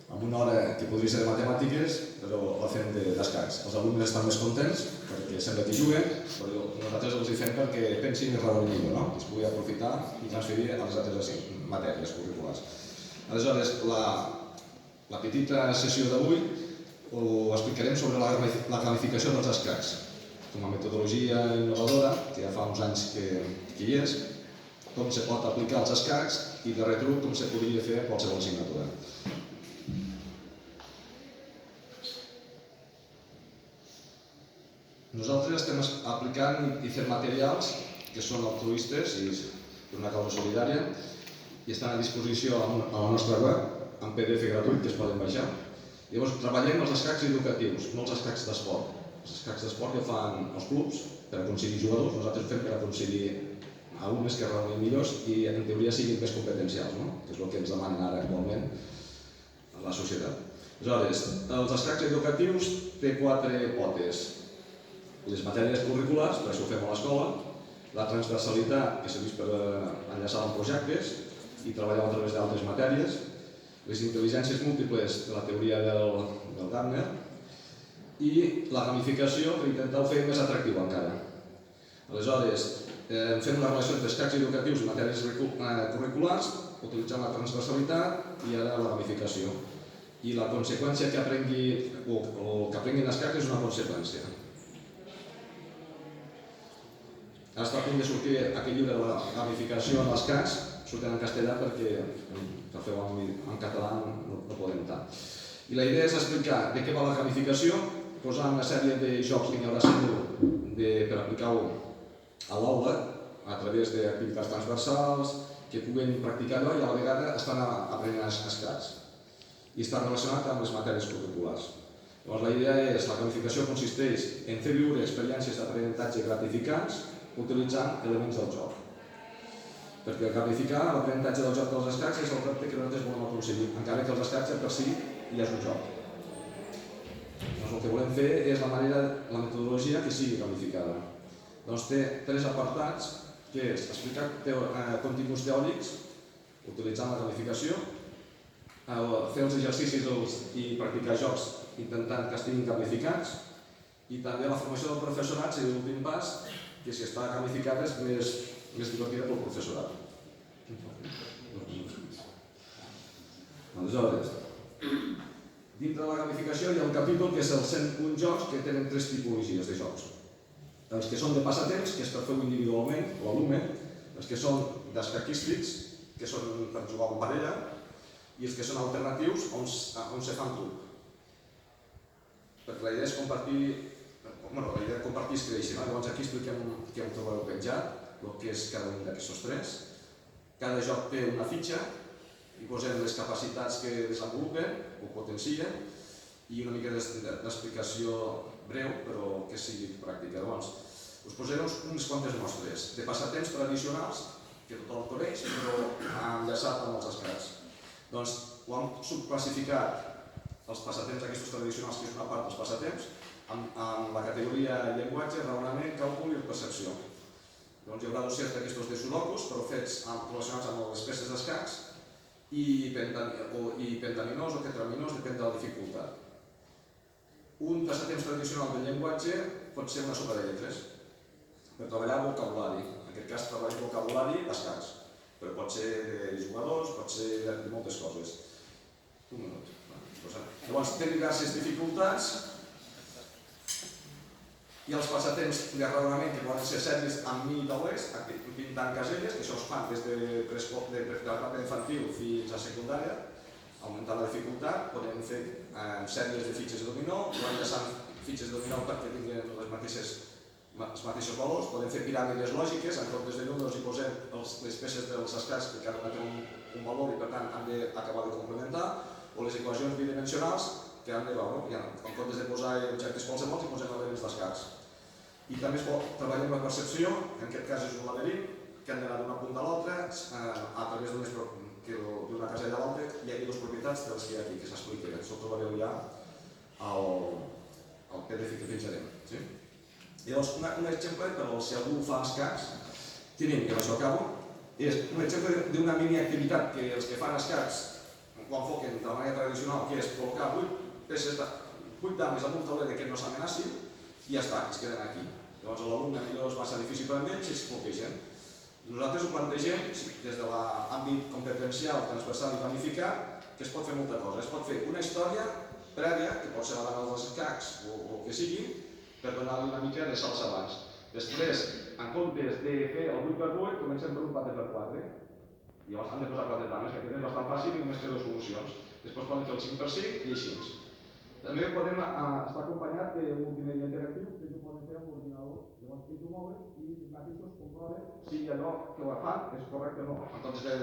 amb una hora que podria ser de matemàtiques, però la fem d'escacs. Els alumnes estan més contents perquè sembla que juguen, però nosaltres els hi fem perquè pensin i raonin millor, no? Que es pugui aprofitar i transferir a les altres matèries curriculars. Aleshores, la petita sessió d'avui ho explicarem sobre la gamificació dels escacs, com a metodologia innovadora, que ja fa uns anys que hi és, com se pot aplicar als escacs i de retruc com se podria fer a qualsevol assignatura. Nosaltres estem aplicant i fent materials que són altruistes i per una causa solidària i estan a disposició a la nostra web en PDF gratuït que es poden baixar. Llavors treballem els escacs educatius, no els escacs d'esport. Els escacs d'esport ja fan els clubs per aconseguir jugadors, nosaltres ho fem per aconseguir alumnes que raonin millors i en teoria siguin més competencials, que és el que ens demanen ara actualment a la societat. Aleshores, els escacs educatius té 4 potes. Les matèries curriculars, per això ho fem a l'escola, la transversalitat, que serveix per enllaçar amb projectes i treballar a través d'altres matèries, les intel·ligències múltiples de la teoria del Gardner i la gamificació per intentar-ho fer més atractiu encara. Aleshores, fem una relació entre escacs educatius i matèries curriculars utilitzant la transversalitat i ara la gamificació. I la conseqüència que aprenguin escacs és una conseqüència. Ara està a punt de sortir aquell llibre de la gamificació en escacs, surten en castellà perquè per fer-ho en català no podem tant. I la idea és explicar de què va la gamificació, posar una sèrie de jocs que n'hi haurà segur per aplicar-ho a l'aula a través d'activitats transversals que puguen practicar-ho i a la vegada estan aprenent escacs. I està relacionat amb les matèries curriculars. Llavors la idea és, la gamificació consisteix en fer viure experiències d'aprenentatge gratificants utilitzant elements del joc. Perquè gamificar l'aprenentatge del joc dels escacs és el repte que nosaltres volem aconseguir, encara que els escacs per si ja és un joc. Doncs el que volem fer és la metodologia que sigui gamificada. Doncs té 3 apartats, que és explicar continguts teòrics utilitzant la gamificació, fer els exercicis i practicar jocs intentant que estiguin gamificats i també la formació del professorat seria l'últim pas, que si està gamificada és més divertida pel professorat. Aleshores, dintre de la gamificació hi ha un capítol que és els 101 jocs que tenen 3 tipologies de jocs. Els que són de passatemps, que és per fer-ho individualment, l'alumne, els que són d'escaquístics, que són per jugar en parella, i els que són alternatius on se fan grup. Perquè la idea és compartir és créixer. Llavors aquí expliquem què ho trobareu penjat, el que és cada un d'aquests 3. Cada joc té una fitxa, hi posem les capacitats que desenvolupen o potencien i una mica d'explicació breu, però que sigui pràctica. Llavors, us posaré unes quantes mostres de passatemps tradicionals que tothom coneix, però enllaçat amb els escacs. Doncs ho hem subclassificat els passatemps aquests tradicionals, que és una part dels passatemps, amb la categoria llenguatge, raonament, càlcul i percepció. Llavors hi haurà dossiers d'aquests de sudokus, però fets relacionats amb les peces d'escacs i pentaminós o tetraminós, depèn de la dificultat. Un passatemps tradicional del llenguatge pot ser una sopa de lletres, per treballar vocabulari. En aquest cas treballar vocabulari escacs, però pot ser de jugadors, pot ser de moltes coses. Un minut. Llavors té diverses dificultats i els passatemps de raonament que poden ser sèries amb mi i taules, pintant caselles, que això es fan des de l'etapa infantil fins a secundària, augmentant la dificultat, podem fer sèries de fitxes de dominó, enllaçant fitxes de dominó perquè tinguin els mateixos valors, podem fer piràmides lògiques, en comptes de números hi posem les peces dels escacs que cada una tenen un valor i per tant han d'acabar de complementar, o les equacions bidimensionals que han de veure, en comptes de posar objectes qualsevol hi posem elements d'escacs. I també treballem la percepció, en aquest cas és un laberint, que han d'anar d'una punta a l'altra a través d'una casella a l'altra, i hi ha 2 propietats de les que hi ha aquí, que s'expliquen. Això ho trobareu ja al PDF que penjarem. Llavors, un exemple, però si algú fa escacs, tenim, i amb això acabo, és un exemple d'una mini activitat que els que fan escacs ho enfoquen de la manera tradicional, que és col·locar 8 dames amb un tauler que no s'amenacin i ja està, es queden aquí. Llavors l'alumne millor es passa difícil per a ells i es bloquegen. Nosaltres ho plantegem des de l'àmbit competencial, transversal i planificat, que es pot fer molta cosa. Es pot fer una història prèvia, que pot ser la dama dels escacs o el que sigui, per donar-li una mica de salts abans. Després, en comptes de fer el 8x8, comencem per un 4x4. I llavors han de posar 4 dames, que aquest és bastant fàcil i només té 2 solucions. Després poden fer el 5x5 i així. També podem estar acompanyat d'un multimèdia interactiu, que ho poden fer amb l'ordinador. Llavors ells ho mouen i ells mateixos comproven si allò que ho fan és correcte o no. Entonces,